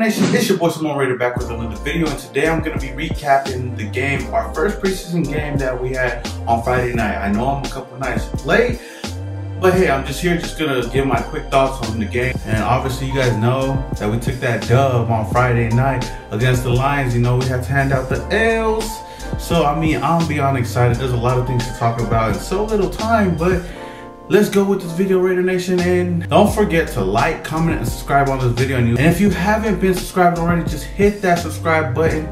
Nation, it's your boy Simone Raider back with another video, and today I'm going to be recapping the game, our first preseason game that we had on Friday night. I know I'm a couple nights late, but hey, I'm just here going to give my quick thoughts on the game. And obviously you guys know that we took that dub on Friday night against the Lions. You know, we had to hand out the L's. So I mean, I'm beyond excited. There's a lot of things to talk about in so little time, but let's go with this video, Raider Nation. And don't forget to like, comment, and subscribe on this video. And if you haven't been subscribed already, just hit that subscribe button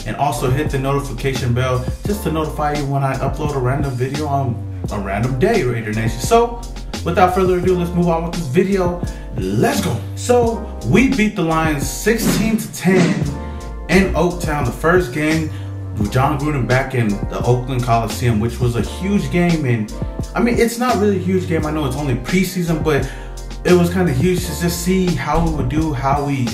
and also hit the notification bell just to notify you when I upload a random video on a random day, Raider Nation. So without further ado, let's move on with this video. Let's go. So we beat the Lions 16-10 in Oaktown, the first game with John Gruden back in the Oakland Coliseum, which was a huge game. And I mean, it's not really a huge game. I know it's only preseason, but it was kind of huge to just see how we would do, how we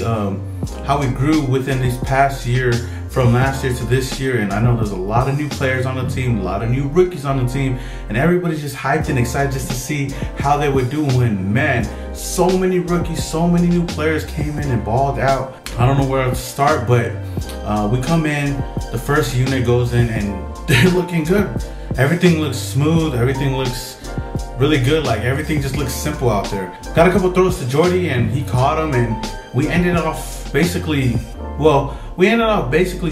grew within this past year, from last year to this year. And I know there's a lot of new players on the team, a lot of new rookies on the team, and everybody's just hyped and excited just to see how they would do. When, man, so many rookies, so many new players came in and balled out. I don't know where to start, but we come in, the first unit goes in, and they're looking good. Everything looks smooth, everything looks really good, like everything just looks simple out there. Got a couple throws to Jordy and he caught them, and we ended off basically,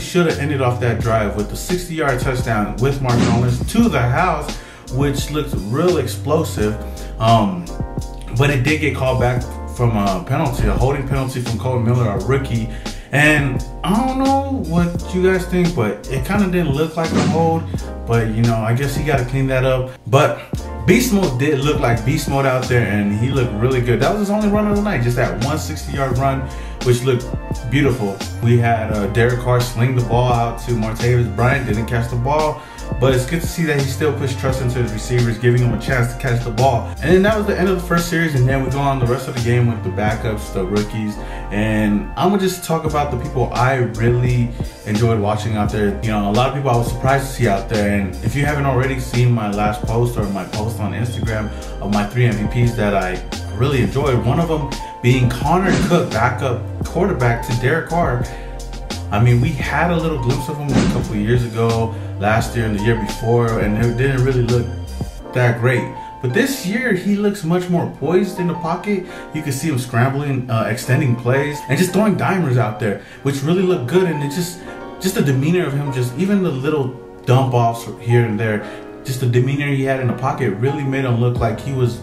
should have ended off that drive with the 60-yard touchdown with Mark Jones to the house, which looked real explosive. But it did get called back from a penalty, a holding penalty from Cole Miller, a rookie. And I don't know what you guys think, but it kind of didn't look like a hold. But you know, I guess he got to clean that up. But Beast Mode did look like Beast Mode out there, and he looked really good. That was his only run of the night, just that 160-yard run, which looked beautiful. We had Derek Carr sling the ball out to Martavis Bryant, didn't catch the ball, but it's good to see that he still pushed trust into his receivers, giving them a chance to catch the ball. And then that was the end of the first series, and then we go on the rest of the game with the backups, the rookies. And I'm gonna just talk about the people I really enjoyed watching out there. You know, a lot of people I was surprised to see out there. And if you haven't already seen my last post or my post on Instagram of my 3 MVPs that I really enjoyed, one of them being Connor Cook, backup quarterback to Derek Carr. I mean, we had a little glimpse of him a couple years ago, last year and the year before, and it didn't really look that great. But this year, he looks much more poised in the pocket. You can see him scrambling, extending plays, and just throwing dimers out there, which really looked good. And it just the demeanor of him, just even the little dump offs here and there, just the demeanor he had in the pocket really made him look like he was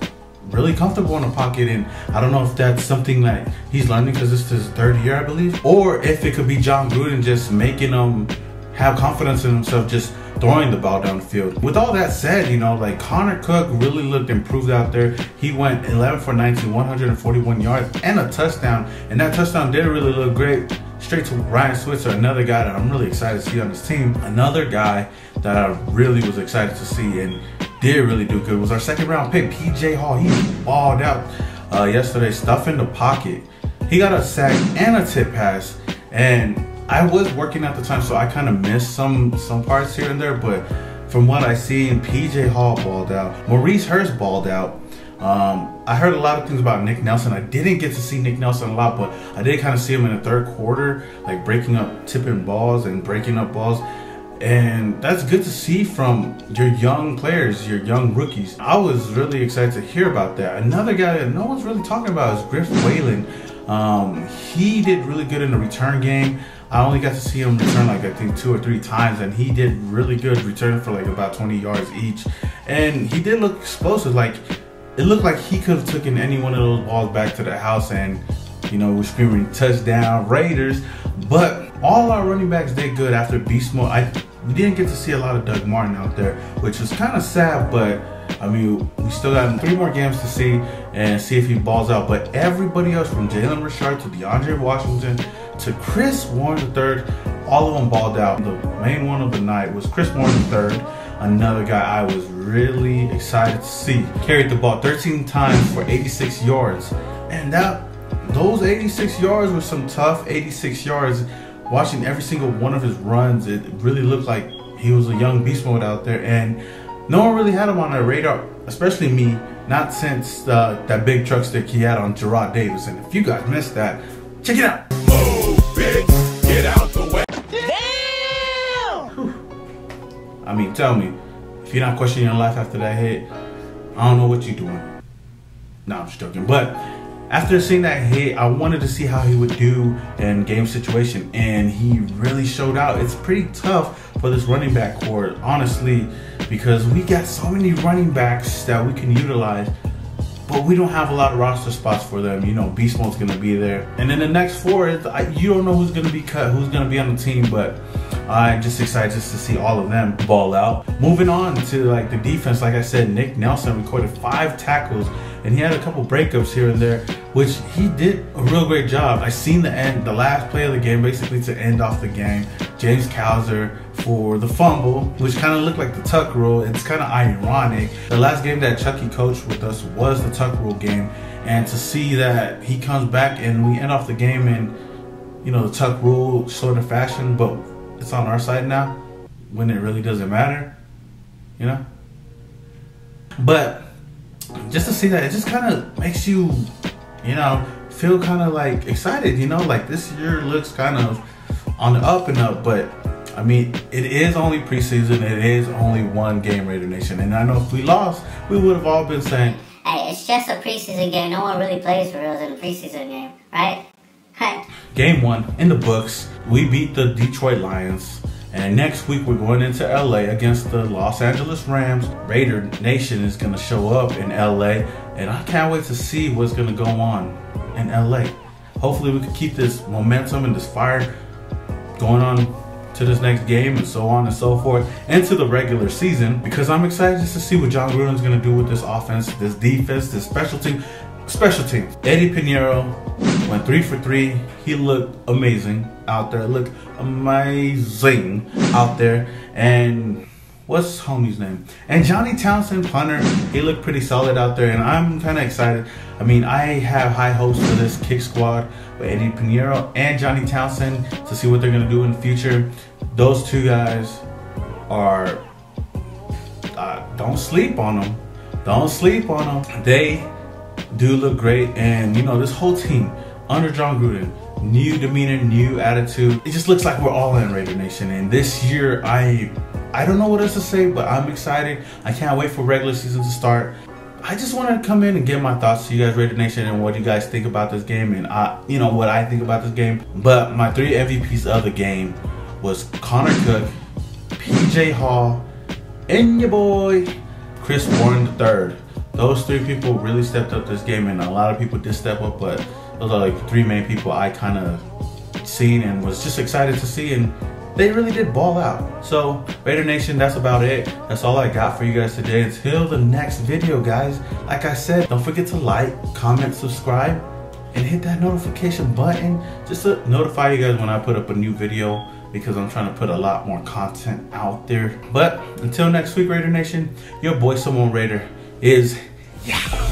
really comfortable in the pocket. And I don't know if that's something that he's learning because this is his third year, I believe, or if it could be John Gruden just making him have confidence in himself, just throwing the ball down the field. With all that said, you know, like Connor Cook really looked improved out there. He went 11 for 19, 141 yards and a touchdown, and that touchdown did really look great. Straight to Ryan Switzer, another guy that I'm really excited to see on this team. Another guy that I really was excited to see and did really do good was our second round pick, PJ Hall. He balled out yesterday, stuff in the pocket. He got a sack and a tip pass, and I was working at the time, so I kind of missed some parts here and there, but from what I seen, PJ Hall balled out. Maurice Hurst balled out. I heard a lot of things about Nick Nelson. I didn't get to see Nick Nelson a lot, but I did kind of see him in the third quarter, like breaking up, tipping balls and breaking up balls. And that's good to see from your young players, your young rookies. I was really excited to hear about that. Another guy that no one's really talking about is Griff Whalen. He did really good in the return game. I only got to see him return like I think 2 or 3 times, and he did really good, returning for like about 20 yards each. And he did look explosive. Like, it looked like he could have taken any one of those balls back to the house, and you know, we're screaming touchdown Raiders. But all our running backs did good after Beast Mode. We didn't get to see a lot of Doug Martin out there, which was kind of sad, but I mean, we still got 3 more games to see and see if he balls out. But everybody else, from Jalen Richard to DeAndre Washington to Chris Warren III, all of them balled out. The main one of the night was Chris Warren III, another guy I was really excited to see. Carried the ball 13 times for 86 yards. And those 86 yards were some tough 86 yards. Watching every single one of his runs, it really looked like he was a young beast mode out there. And no one really had him on their radar, especially me, not since that big truck stick he had on Gerard Davis. And if you guys missed that, check it out. mean, tell me, if you're not questioning your life after that hit, I don't know what you're doing. No, I'm just joking. But after seeing that hit, I wanted to see how he would do in game situation, and he really showed out. It's pretty tough for this running back core, honestly, because we got so many running backs that we can utilize, but we don't have a lot of roster spots for them. You know, Beast Mode's gonna be there, and then the next four, you don't know who's gonna be cut, who's gonna be on the team, but I'm just excited just to see all of them ball out. Moving on to like the defense, like I said, Nick Nelson recorded 5 tackles, and he had a couple breakups here and there, which he did a real great job. I seen the last play of the game, basically to end off the game. James Cowser for the fumble, which kind of looked like the tuck rule. It's kind of ironic. The last game that Chucky coached with us was the tuck rule game, and to see that he comes back and we end off the game in, you know, the tuck rule sort of fashion, but it's on our side now when it really doesn't matter, you know. But just to see that, it just kind of makes you, you know, feel kind of like excited, you know, like this year looks kind of on the up and up. But I mean, it is only preseason, it is only one game, Raider Nation, and I know if we lost, we would have all been saying, hey, it's just a preseason game. No one really plays for real in a preseason game, right? Game 1 in the books. We beat the Detroit Lions, and next week we're going into LA against the Los Angeles Rams. Raider Nation is going to show up in LA, and I can't wait to see what's going to go on in LA. Hopefully we can keep this momentum and this fire going on to this next game, and so on and so forth, into the regular season, because I'm excited just to see what John Gruden's going to do with this offense, this defense, this special team. Eddie Pinheiro went 3 for 3. He looked amazing out there. Looked amazing out there. And what's homie's name? And Johnny Townsend, punter, he looked pretty solid out there, and I'm kind of excited. I mean, I have high hopes for this kick squad with Eddie Pinheiro and Johnny Townsend to see what they're going to do in the future. Those two guys are, don't sleep on them. Don't sleep on them. They do look great, and you know, this whole team under John Gruden, new demeanor, new attitude. It just looks like we're all in, Raider Nation. And this year, I don't know what else to say, but I'm excited. I can't wait for regular season to start. I just want to come in and give my thoughts to you guys, Raider Nation, and what you guys think about this game, and you know, what I think about this game. But my 3 MVPs of the game was Connor Cook, PJ Hall, and your boy Chris Warren III. Those 3 people really stepped up this game, and a lot of people did step up, but those are like the 3 main people I kind of seen and was just excited to see, and they really did ball out. So Raider Nation, that's about it. That's all I got for you guys today. Until the next video, guys, like I said, don't forget to like, comment, subscribe, and hit that notification button just to notify you guys when I put up a new video, because I'm trying to put a lot more content out there. But until next week, Raider Nation, your boy Simone Raider is yeah.